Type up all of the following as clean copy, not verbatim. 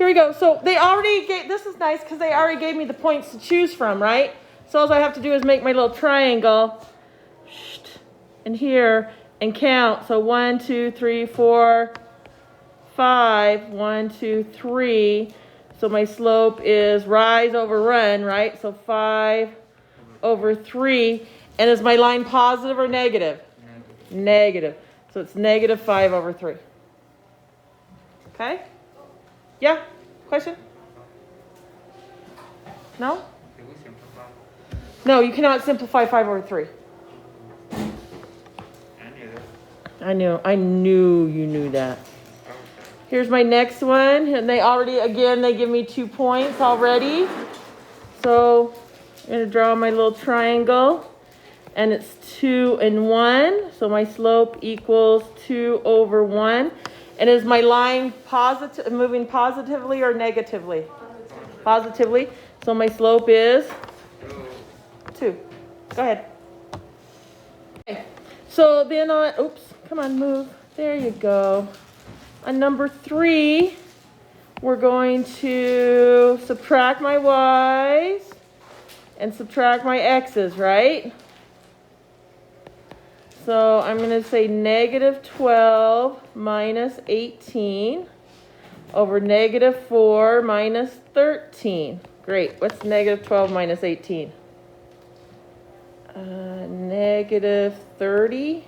here we go. So they already gave, this is nice because they already gave me the points to choose from, right? So all I have to do is make my little triangle and here and count. So 1, 2, 3, 4, 5. 1, 2, 3. So my slope is rise over run, right? So 5 over 3. And is my line positive or negative? Negative. So it's negative 5 over 3. Okay? Yeah? Question? No? No, you cannot simplify 5 over 3. I knew you knew that. Here's my next one. And they already, again, they give me 2 points already. So I'm going to draw my little triangle. And it's 2 and 1. So my slope equals 2 over 1. And is my line moving positively or negatively? Positively. So my slope is 2. Go ahead. Okay. So then on, oops, come on, move. There you go. On number 3, we're going to subtract my y's and subtract my x's, right? So I'm going to say negative 12 minus 18 over negative 4 minus 13. Great. What's negative 12 minus 18? Negative 30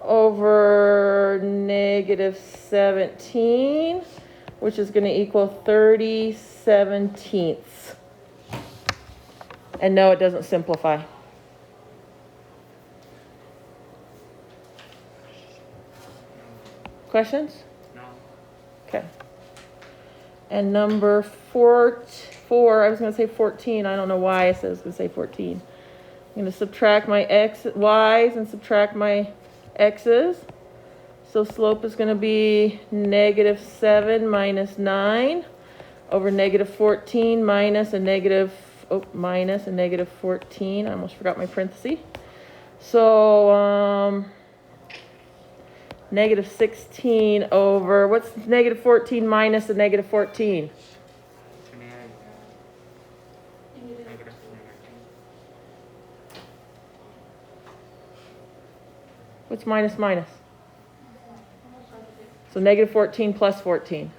over negative 17, which is going to equal 30/17. And no, it doesn't simplify. Questions? No. Okay. And number 4, I was going to say 14. I don't know why I said I was going to say 14. I'm going to subtract my y's and subtract my x's. So slope is going to be negative 7 minus 9 over negative 14 minus a negative 14. I almost forgot my parenthesis. So negative 16 over, what's negative 14 minus a negative 14? What's minus minus? So negative 14 plus 14.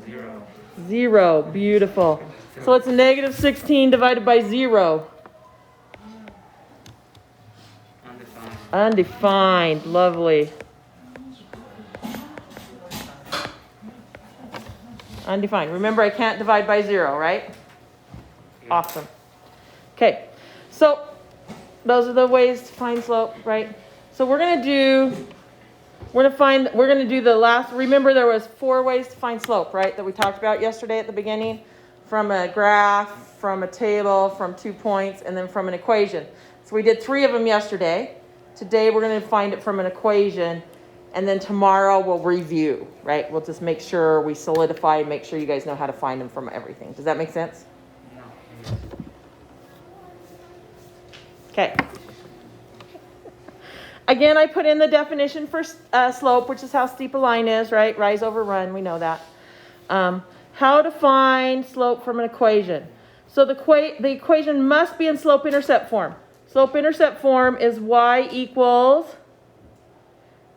0. 0. Beautiful. So it's negative 16 divided by 0. Undefined. Lovely. Undefined. Remember, I can't divide by 0, right? Awesome. Okay. So those are the ways to find slope, right? So we're going to do the last, remember there was 4 ways to find slope, right? That we talked about yesterday at the beginning. From a graph, from a table, from 2 points, and then from an equation. So we did 3 of them yesterday. Today we're going to find it from an equation. And then tomorrow we'll review, right? We'll just make sure we solidify and make sure you guys know how to find them from everything. Does that make sense? Okay. Again, I put in the definition for slope, which is how steep a line is, right? Rise over run, we know that. How to find slope from an equation. So the equation must be in slope-intercept form. Slope-intercept form is y equals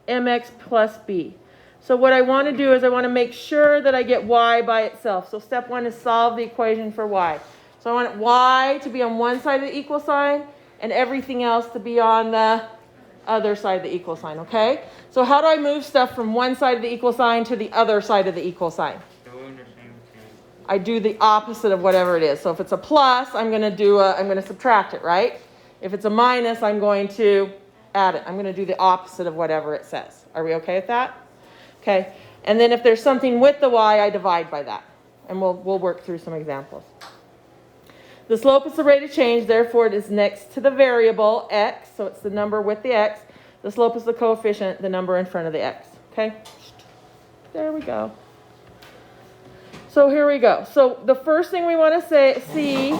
mx plus b. So what I want to do is I want to make sure that I get y by itself. So step 1 is solve the equation for y. So I want y to be on one side of the equal sign and everything else to be on the other side of the equal sign, okay? So how do I move stuff from one side of the equal sign to the other side of the equal sign? I do the opposite of whatever it is. So if it's a plus, I'm going to subtract it, right? If it's a minus, I'm going to add it. I'm going to do the opposite of whatever it says. Are we okay with that? Okay. And then if there's something with the y, I divide by that. And we'll work through some examples. The slope is the rate of change, therefore it is next to the variable x, so it's the number with the x. The slope is the coefficient, the number in front of the x. Okay? There we go. So here we go. So the first thing we want to see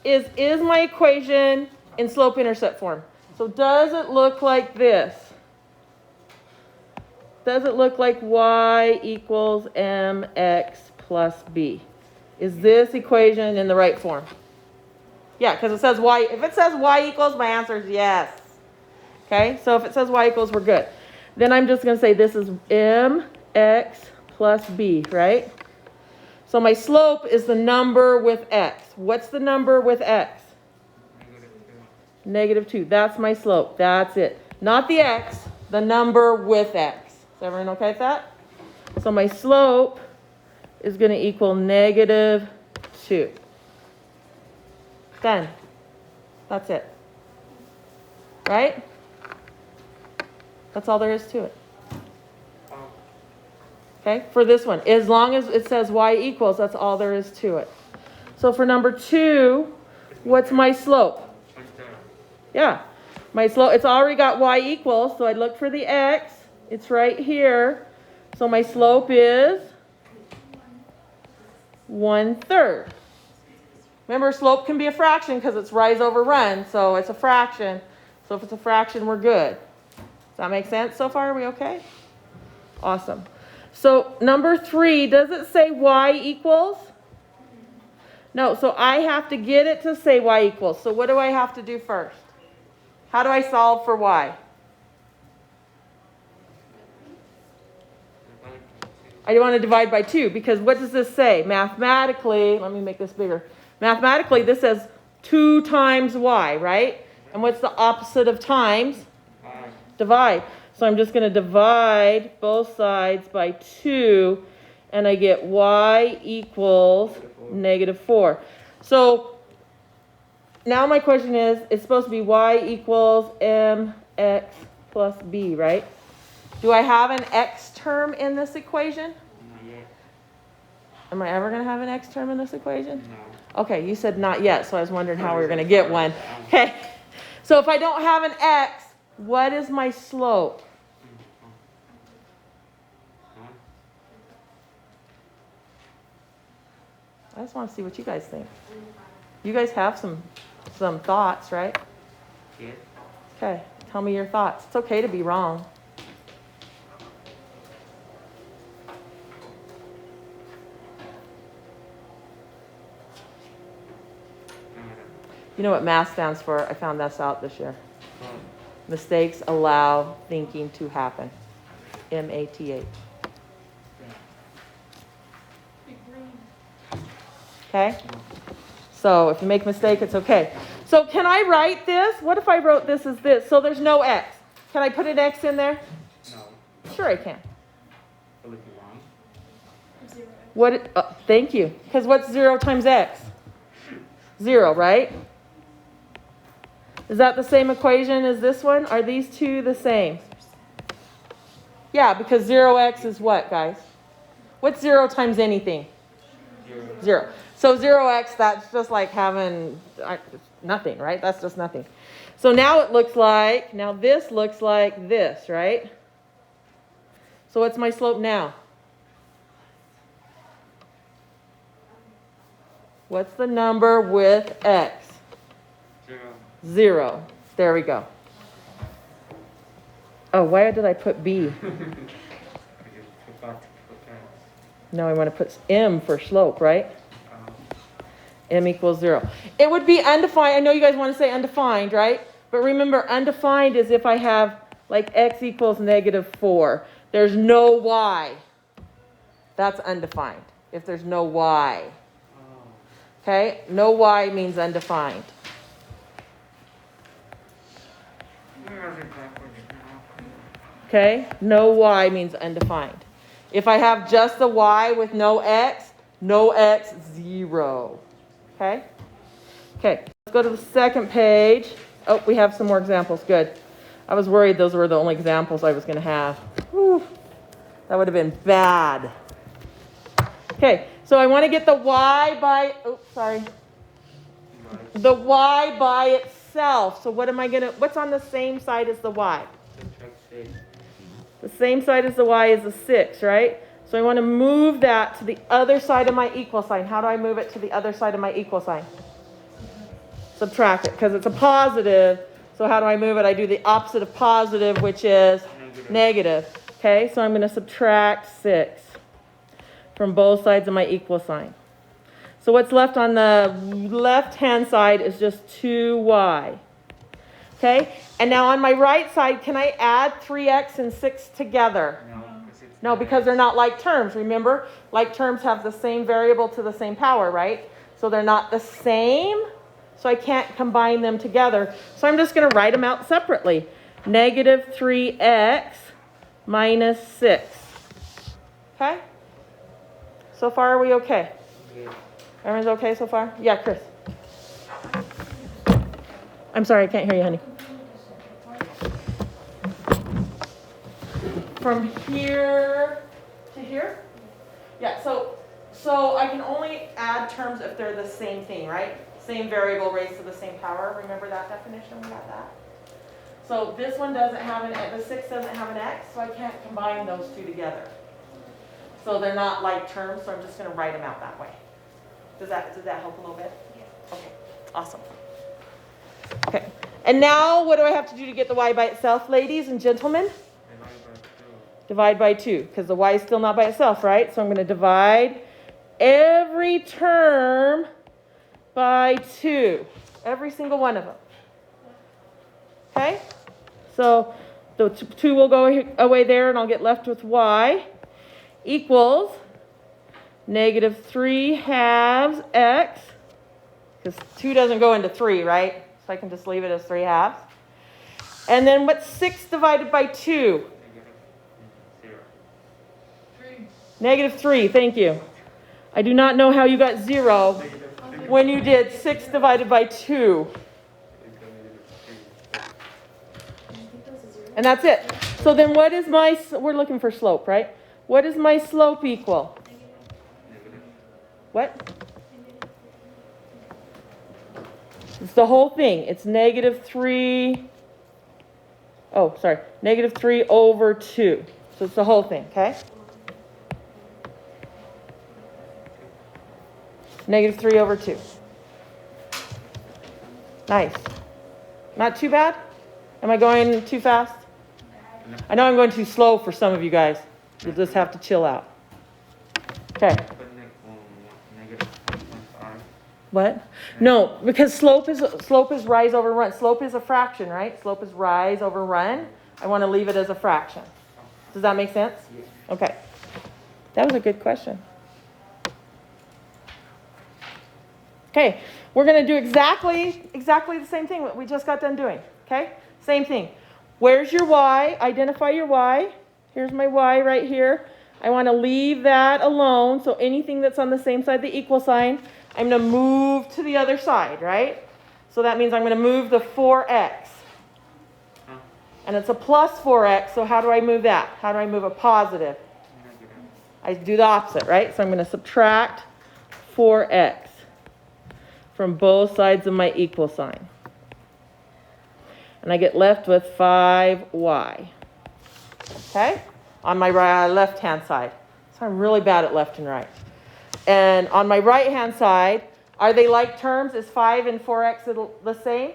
is my equation in slope-intercept form. So does it look like this? does it look like y equals mx plus b? Is this equation in the right form? Yeah, because it says y. If it says y equals, my answer is yes. Okay, so if it says y equals, we're good. Then I'm just going to say this is mx plus b, right? So my slope is the number with x. What's the number with x? -2. That's my slope. That's it. Not the x, the number with x. Is everyone okay with that? So my slope is going to equal -2. Done. That's it. Right? That's all there is to it. Okay, for this one, as long as it says y equals, that's all there is to it. So for number 2, what's my slope? Yeah, my slope, it's already got y equals, so I look for the x. It's right here. So my slope is 1/3. Remember, slope can be a fraction because it's rise over run, so it's a fraction. So if it's a fraction, we're good. Does that make sense so far? Are we okay? Awesome. So number 3, does it say y equals? No, so I have to get it to say y equals. So what do I have to do first? How do I solve for y? I want to divide by 2 because what does this say? Mathematically, let me make this bigger. Mathematically, this says 2 times y, right? And what's the opposite of times? Divide. So I'm just going to divide both sides by 2, and I get y equals -4. So now my question is, it's supposed to be y equals mx plus b, right? Do I have an x term in this equation? Not yet. Am I ever going to have an x term in this equation? No. Okay, you said not yet, so I was wondering how we were going to get one. Okay, so if I don't have an x, what is my slope? I just want to see what you guys think. You guys have some thoughts, right? Yes. Okay, tell me your thoughts. It's okay to be wrong. You know what math stands for? I found this out this year. Mistakes allow thinking to happen. MATH. Okay? So if you make a mistake, it's okay. So can I write this? What if I wrote this as this? So there's no x. Can I put an x in there? No. Sure I can. Will it be wrong? What? Thank you. Because what's 0 times x? 0, right? Is that the same equation as this one? Are these two the same? Yeah, because 0x is what, guys? What's 0 times anything? 0. So 0x, that's just like having nothing, right? That's just nothing. So now it looks like, now this looks like this, right? So what's my slope now? What's the number with x? 0. There we go. Oh, why did I put b? No, I want to put m for slope, right? M equals 0. It would be undefined. I know you guys want to say undefined, right? But remember, undefined is if I have like x equals -4. There's no y. That's undefined. If there's no y. Okay? No y means undefined. Okay? No y means undefined. If I have just the y with no x, 0. Okay? Okay, let's go to the second page. Oh, we have some more examples. Good. I was worried those were the only examples I was going to have. Whew. That would have been bad. Okay, so I want to get the y by, the y by itself. So what am I going to, what's on the same side as the y? The same side as the y is the 6, right? So I want to move that to the other side of my equal sign. How do I move it to the other side of my equal sign? Subtract it, because it's a positive. So how do I move it? I do the opposite of positive, which is negative. Okay, so I'm going to subtract 6 from both sides of my equal sign. So what's left on the left-hand side is just 2y. Okay, and now on my right side, can I add 3x and 6 together? No, because they're not like terms. Remember, like terms have the same variable to the same power, right? So they're not the same, so I can't combine them together. So I'm just going to write them out separately. Negative 3x minus 6. Okay? So far, are we okay? Everyone's okay so far? Yeah, Chris. I'm sorry, I can't hear you, honey. From here to here? Yeah, so I can only add terms if they're the same thing, right? Same variable raised to the same power. Remember that definition? We got that. So this one doesn't have the 6 doesn't have an x, so I can't combine those two together. So they're not like terms, so I'm just going to write them out that way. Does that help a little bit? Yeah. Okay, awesome. Okay, and now what do I have to do to get the y by itself, ladies and gentlemen? Divide by 2, because the y is still not by itself, right? So I'm going to divide every term by 2. Every single one of them. Okay? So the 2 will go away there, and I'll get left with y equals negative 3 halves x, because 2 doesn't go into 3, right? So I can just leave it as 3 halves. And then what's 6 divided by 2? Negative 3, thank you. I do not know how you got 0 when you did 6 divided by 2. And that's it. So then what is we're looking for slope, right? What is my slope equal? What? It's the whole thing. It's negative 3. Oh, sorry. Negative 3 over 2. So it's the whole thing, okay? Negative 3 over 2. Nice. Not too bad? Am I going too fast? I know I'm going too slow for some of you guys. You'll just have to chill out. Okay. What? No, because slope is rise over run. Slope is a fraction, right? Slope is rise over run. I want to leave it as a fraction. Does that make sense? Okay. That was a good question. Okay, we're going to do exactly the same thing that we just got done doing. Okay, same thing. Where's your y? Identify your y. Here's my y right here. I want to leave that alone. So anything that's on the same side of the equal sign, I'm going to move to the other side, right? So that means I'm going to move the 4x. And it's a plus 4x, so how do I move that? How do I move a positive? I do the opposite, right? So I'm going to subtract 4x from both sides of my equal sign. And I get left with 5y. Okay? On my left-hand side. So I'm really bad at left and right. And on my right-hand side, are they like terms? Is 5 and 4x the same?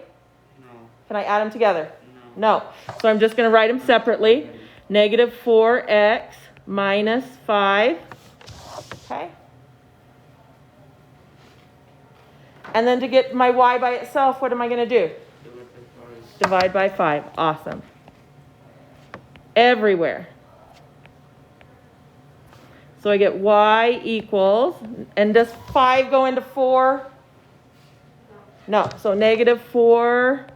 No. Can I add them together? No. So I'm just going to write them separately. Negative 4x minus 5. Okay? And then to get my y by itself, what am I going to do? Divide by 5. Awesome. Everywhere. So I get y equals, and does 5 go into 4? No. So negative 4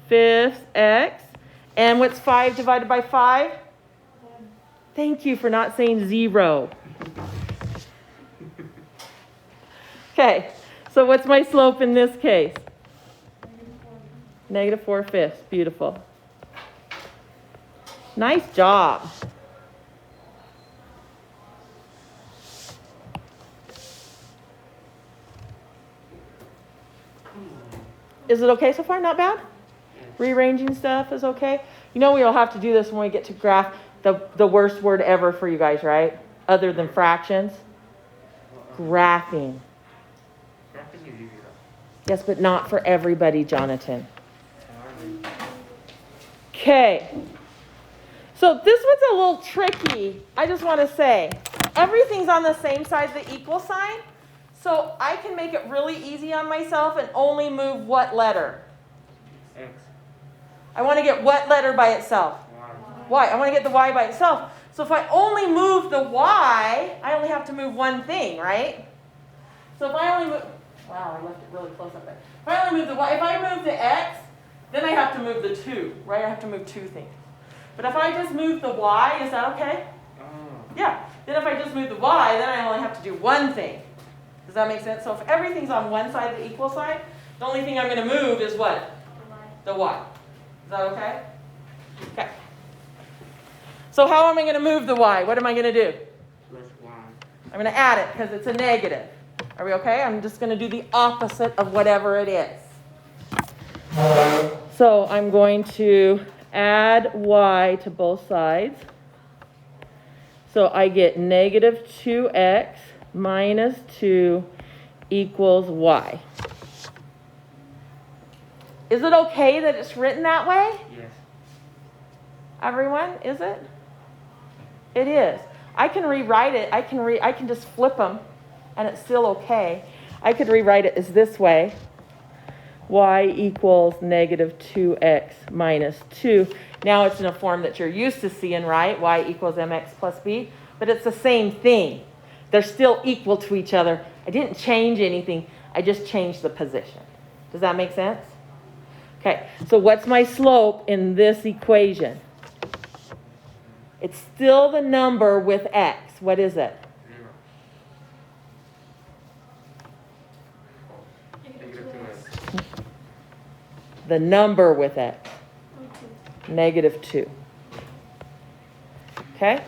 fifths x. And what's 5 divided by 5? Thank you for not saying 0. Okay. So what's my slope in this case? Negative 4 fifths. Beautiful. Nice job. Is it okay so far? Not bad? Rearranging stuff is okay? You know we'll have to do this when we get to graph, the worst word ever for you guys, right? Other than fractions. Graphing. Yes, but not for everybody, Jonathan. Okay. So this one's a little tricky. I just want to say, everything's on the same side of the equal sign. So I can make it really easy on myself and only move what letter? X. I want to get what letter by itself? Y. Y. I want to get the Y by itself. So if I only move the Y, I only have to move one thing, right? So if I only move, wow, I left it really close up there. If I only move the Y, if I move the X, then I have to move the 2, right? I have to move 2 things. But if I just move the Y, is that okay? Oh. Yeah. Then if I just move the Y, then I only have to do one thing. Does that make sense? So if everything's on one side of the equal sign, the only thing I'm going to move is what? The Y. Is that okay? Okay. So how am I going to move the Y? What am I going to do? Plus 1. I'm going to add it because it's a negative. Are we okay? I'm just going to do the opposite of whatever it is. So I'm going to add Y to both sides. So I get negative 2x minus 2 equals Y. Is it okay that it's written that way? Yes. Everyone, is it? It is. I can rewrite it. I can just flip them, and it's still okay. I could rewrite it as this way. Y equals negative 2x minus 2. Now it's in a form that you're used to seeing, right? Y equals mx plus b. But it's the same thing. They're still equal to each other. I didn't change anything. I just changed the position. Does that make sense? Okay, so what's my slope in this equation? It's still the number with x. What is it? 0. Negative 2x. The number with x. Negative 2. Okay?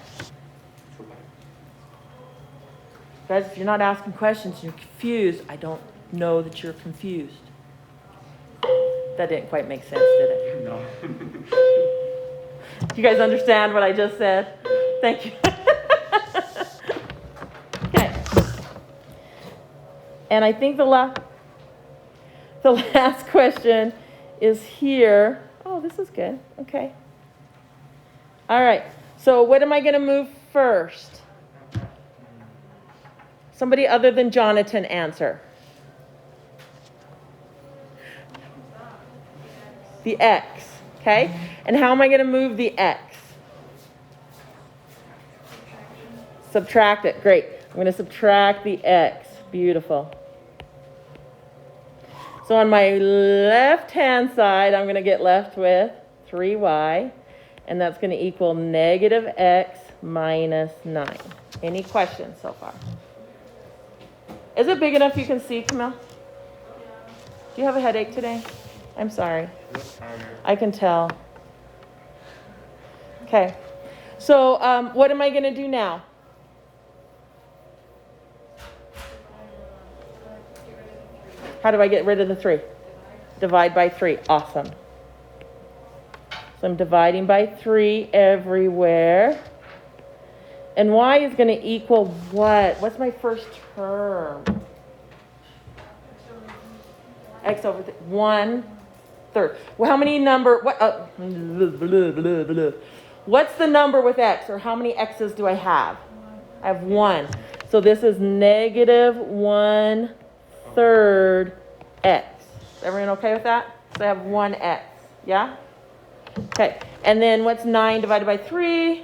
Guys, if you're not asking questions and you're confused, I don't know that you're confused. That didn't quite make sense, did it? No. Do you guys understand what I just said? Thank you. Okay. And I think the last question is here. Oh, this is good. Okay. All right. So what am I going to move first? Somebody other than Jonathan answer. The x. Okay? And how am I going to move the x? Subtract it. Great. I'm going to subtract the x. Beautiful. So on my left-hand side, I'm going to get left with 3y. And that's going to equal negative x minus 9. Any questions so far? Is it big enough you can see, Camille? Do you have a headache today? I'm sorry. I can tell. Okay. So what am I going to do now? How do I get rid of the 3? Divide by 3. Awesome. So I'm dividing by 3 everywhere. And y is going to equal what? What's my first term? X over 1/3. Well, how many number? What's the number with x? Or how many x's do I have? I have 1. So this is negative 1/3 x. Is everyone okay with that? So I have 1x. Yeah? Okay. And then what's 9 divided by 3?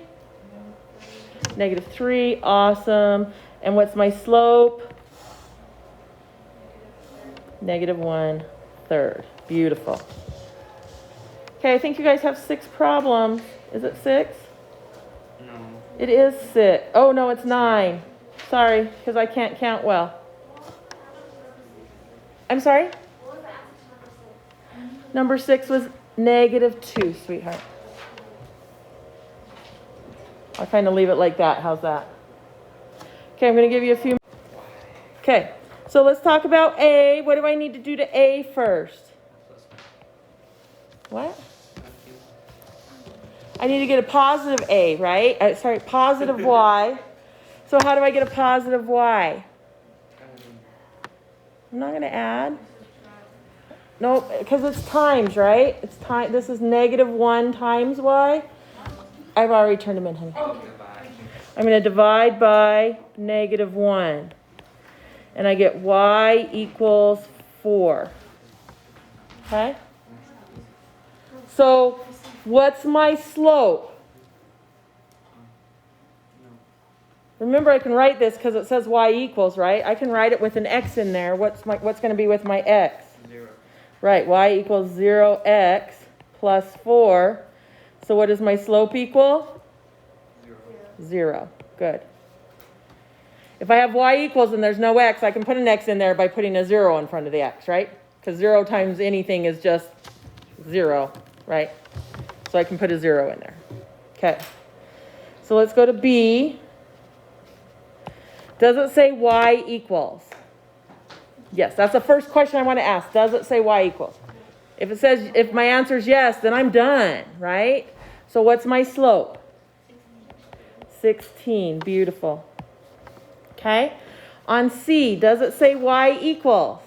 Negative 3. Awesome. And what's my slope? Negative 1/3. Beautiful. Okay, I think you guys have 6 problems. Is it 6? No. It is 6. Oh, no, it's 9. Sorry, because I can't count well. I'm sorry? Number 6 was negative 2, sweetheart. I'll kind of leave it like that. How's that? Okay, I'm going to give you a few. Okay, so let's talk about A. What do I need to do to A first? What? I need to get a positive A, right? Positive Y. So how do I get a positive Y? I'm not going to add. No, because it's times, right? It's time. This is negative 1 times Y. I've already turned them in, honey. Divide. I'm going to divide by -1. And I get y equals 4. Okay? So, what's my slope? Remember, I can write this because it says y equals, right? I can write it with an x in there. What's going to be with my x? 0. Right, y equals 0x plus 4. So what does my slope equal? 0. 0. Good. If I have y equals and there's no x, I can put an x in there by putting a 0 in front of the x, right? Because 0 times anything is just 0, right? So I can put a 0 in there. Okay. So let's go to B. Does it say y equals? Yes, that's the first question I want to ask. Does it say y equals? If it says, if my answer is yes, then I'm done, right? So what's my slope? 16. Beautiful. Okay. On C, does it say y equals?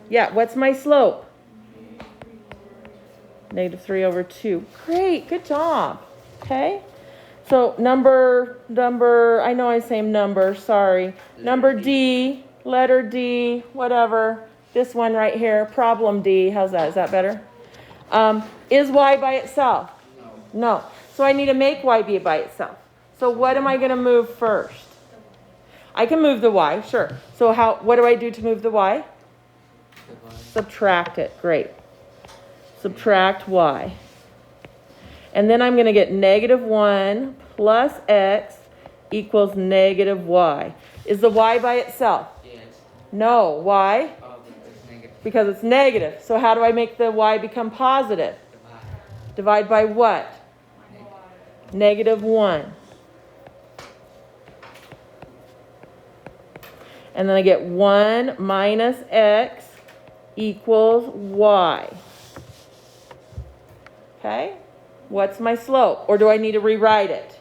Yeah, what's my slope? -3/2. Great, good job. Okay. So number, I know I say number, sorry. Number D, letter D, whatever. This one right here, problem D. How's that? Is that better? Is y by itself? No. So I need to make y be by itself. So what am I going to move first? I can move the y, sure. So what do I do to move the y? Divide. Subtract it. Great. Subtract y. And then I'm going to get -1 plus x equals -y. Is the y by itself? Yes. No. Why? Oh, it's negative. Because it's negative. So how do I make the y become positive? Divide. Divide by what? -1. And then I get 1 minus x equals y. Okay? What's my slope? Or do I need to rewrite it?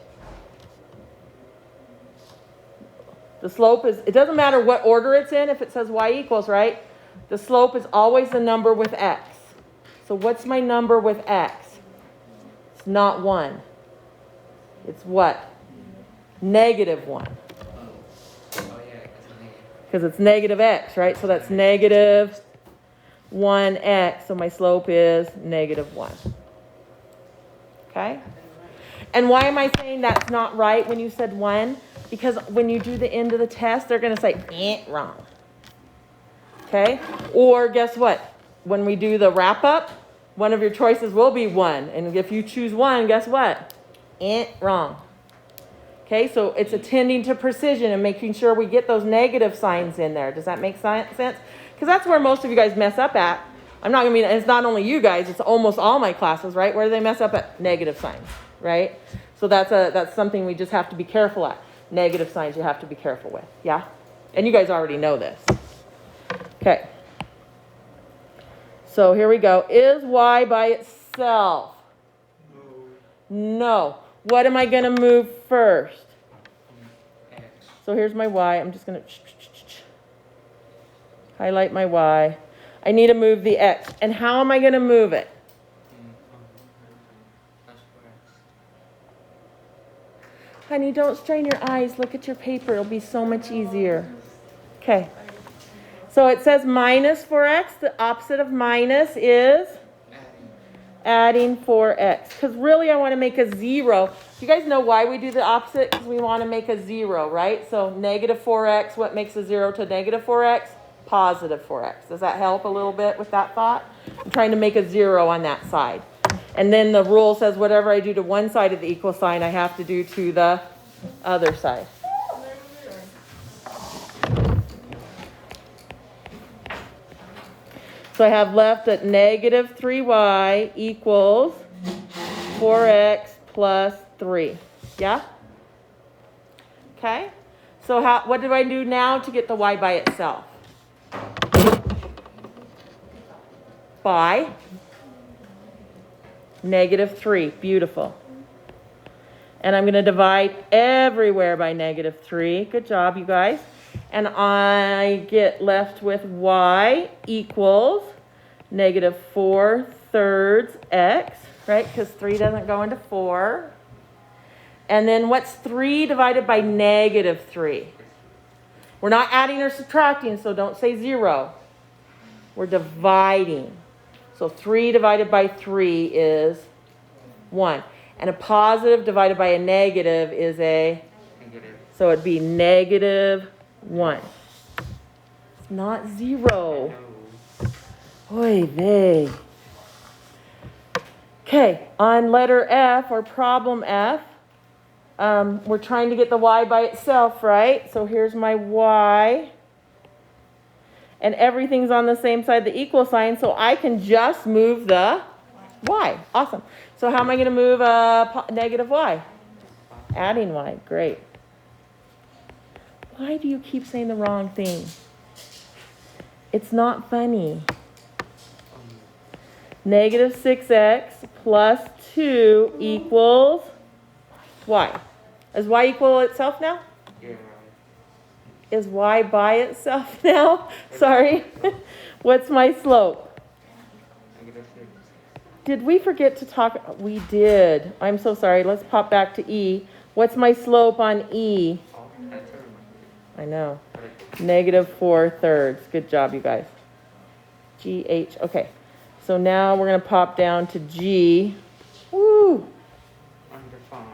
The slope is, it doesn't matter what order it's in if it says y equals, right? The slope is always the number with x. So what's my number with x? It's not 1. It's what? -1. Oh, yeah, it's negative. Because it's -x, right? So that's -1x. So my slope is -1. Okay? And why am I saying that's not right when you said 1? Because when you do the end of the test, they're going to say, wrong. Okay? Or guess what? When we do the wrap up, one of your choices will be 1. And if you choose 1, guess what? Wrong. Okay? So it's attending to precision and making sure we get those negative signs in there. Does that make sense? Because that's where most of you guys mess up at. I'm not going to be, it's not only you guys, it's almost all my classes, right? Where do they mess up at? Negative signs, right? So that's something we just have to be careful at. Negative signs you have to be careful with, yeah? And you guys already know this. Okay. So here we go. Is y by itself? No. What am I going to move first? X. So here's my y. I'm just going to highlight my y. I need to move the x. And how am I going to move it? That's for X. Honey, don't strain your eyes. Look at your paper. It'll be so much easier. Okay. So it says minus 4x. The opposite of minus is adding 4x. Because really I want to make a 0. You guys know why we do the opposite? Because we want to make a 0, right? So -4x, what makes a 0 to -4x? Positive 4x. Does that help a little bit with that thought? I'm trying to make a 0 on that side. And then the rule says whatever I do to one side of the equal sign, I have to do to the other side. So I have left that -3y equals 4x plus 3. Yeah? Okay? So what do I do now to get the y by itself? By -3. Beautiful. And I'm going to divide everywhere by -3. Good job, you guys. And I get left with y equals -4/3 x, right? Because 3 doesn't go into 4. And then what's 3 divided by negative 3? We're not adding or subtracting, so don't say 0. We're dividing. So 3 divided by 3 is 1. And a positive divided by a negative is a, Negative. so it'd be negative 1. It's not 0. No. Oy vey. Okay, on letter F, or problem F, we're trying to get the y by itself, right? So here's my y. And everything's on the same side, the equal sign, so I can just move the y. Awesome. So how am I going to move a negative y? Adding y. Great. Why do you keep saying the wrong thing? It's not funny. Negative 6x plus 2 equals y. Is y equal itself now? Yeah, right. Is y by itself now? Sorry. What's my slope? Negative 6. Did we forget to talk? We did. I'm so sorry. Let's pop back to E. What's my slope on E? Oh, that's a I know. Correct. Negative 4/3. Good job, you guys. GH. Okay. So now we're going to pop down to G. Woo! Undefined.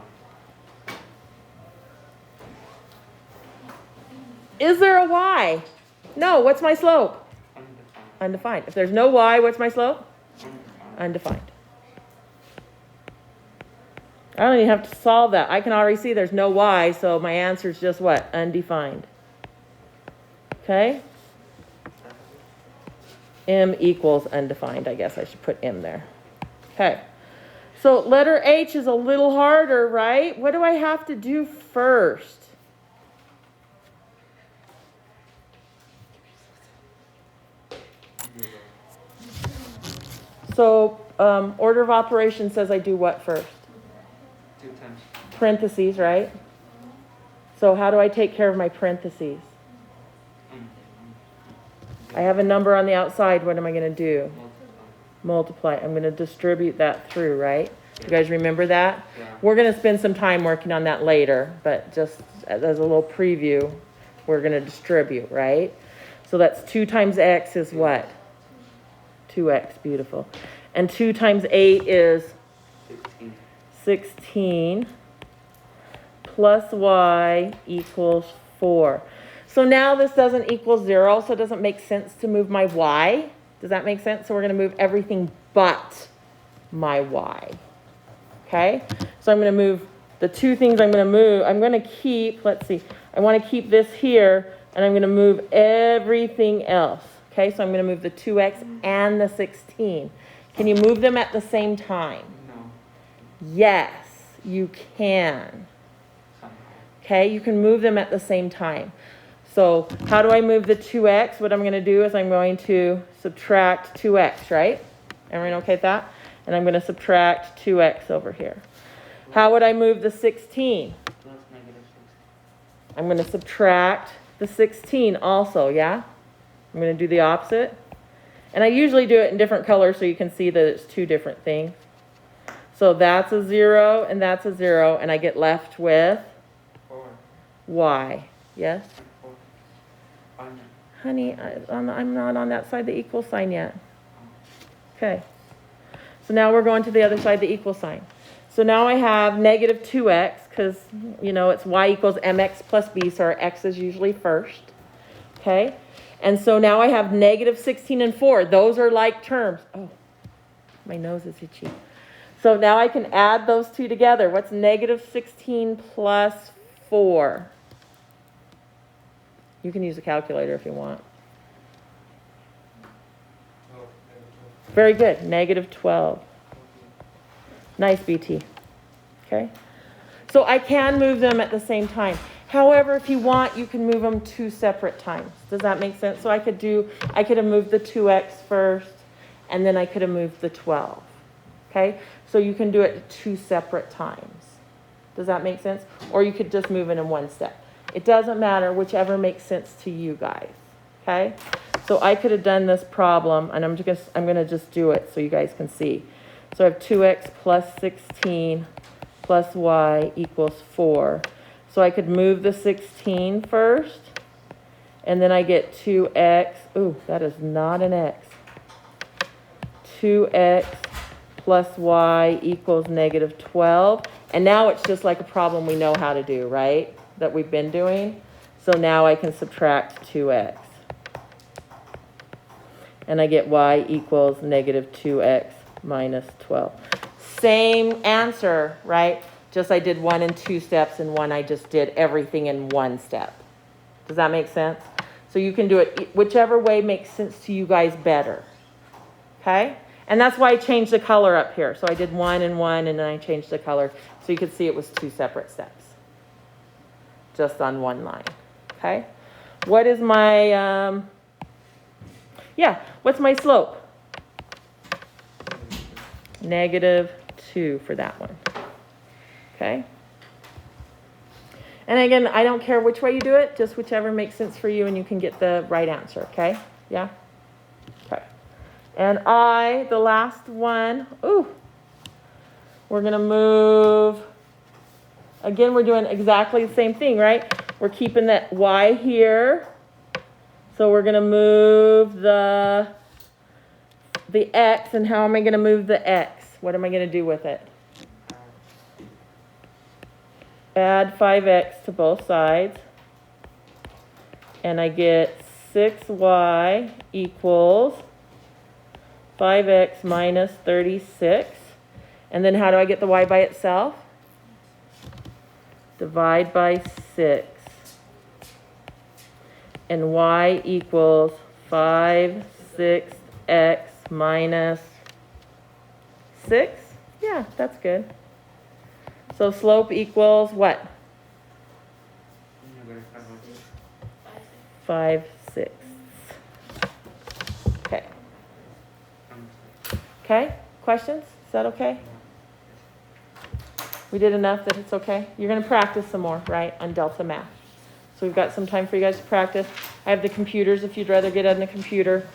Is there a Y? No. What's my slope? Undefined. Undefined. If there's no Y, what's my slope? Undefined. Undefined. I don't even have to solve that. I can already see there's no Y, so my answer is just what? Undefined. Okay? M equals undefined. I guess I should put M there. Okay. So letter H is a little harder, right? What do I have to do first? So order of operations says I do what first? 2 times. Parentheses, right? So how do I take care of my parentheses? I have a number on the outside. What am I going to do? Multiply. I'm going to distribute that through, right? You guys remember that? Yeah. We're going to spend some time working on that later, but just as a little preview, we're going to distribute, right? So that's 2 times x is what? 2x, beautiful. And 2 times 8 is 16. 16 plus y equals 4. So now this doesn't equal 0, so it doesn't make sense to move my y. Does that make sense? So we're going to move everything but my y. Okay? So I'm going to move the 2 things I'm going to move. I'm going to keep, let's see, I want to keep this here, and I'm going to move everything else. Okay? So I'm going to move the 2x and the 16. Can you move them at the same time? No. Yes, you can. Somehow. Okay, you can move them at the same time. So how do I move the 2x? What I'm going to do is I'm going to subtract 2x, right? Everyone okay with that? And I'm going to subtract 2x over here. How would I move the 16? Plus negative 6. I'm going to subtract the 16 also, yeah? I'm going to do the opposite. And I usually do it in different colors so you can see that it's 2 different things. So that's a 0 and that's a 0, and I get left with 4. y. Yes? 4. Fine. Honey, I'm not on that side, the equal sign yet. Okay. So now we're going to the other side, the equal sign. So now I have negative 2x, because, you know, it's y equals mx plus b, so our x is usually first. Okay? And so now I have negative 16 and 4. Those are like terms. Oh, my nose is itchy. So now I can add those 2 together. What's negative 16 plus 4? You can use a calculator if you want. Very good. Negative 12. Nice, BT. Okay? So I can move them at the same time. However, if you want, you can move them 2 separate times. Does that make sense? So I could have moved the 2x first, and then I could have moved the 12. Okay? So you can do it 2 separate times. Does that make sense? Or you could just move it in 1 step. It doesn't matter, whichever makes sense to you guys. Okay? So I could have done this problem, and I'm going to just do it so you guys can see. So I have 2x plus 16 plus y equals 4. So I could move the 16 first, and then I get 2x. Ooh, that is not an x. 2x plus y equals negative 12. And now it's just like a problem we know how to do, right? That we've been doing. So now I can subtract 2x. And I get y equals negative 2x minus 12. Same answer, right? Just I did 1 in 2 steps, and 1 I just did everything in 1 step. Does that make sense? So you can do it whichever way makes sense to you guys better. Okay? And that's why I changed the color up here. So I did 1 and 1, and then I changed the color so you could see it was 2 separate steps. Just on one line. Okay? What is my, what's my slope? Negative 2 for that one. Okay? And again, I don't care which way you do it, just whichever makes sense for you, and you can get the right answer. Okay? Yeah? Okay. And the last one, we're going to move, again, we're doing exactly the same thing, right? We're keeping that y here. So we're going to move the x, and how am I going to move the x? What am I going to do with it? Add 5x to both sides. And I get 6y equals 5x minus 36. And then how do I get the y by itself? Divide by 6. And y equals 5 6x minus 6. Yeah, that's good. So slope equals what? Negative 5 6. Okay. Okay? Questions? Is that okay? We did enough that it's okay? You're going to practice some more, right, on delta math. So we've got some time for you guys to practice. I have the computers if you'd rather get on the computer.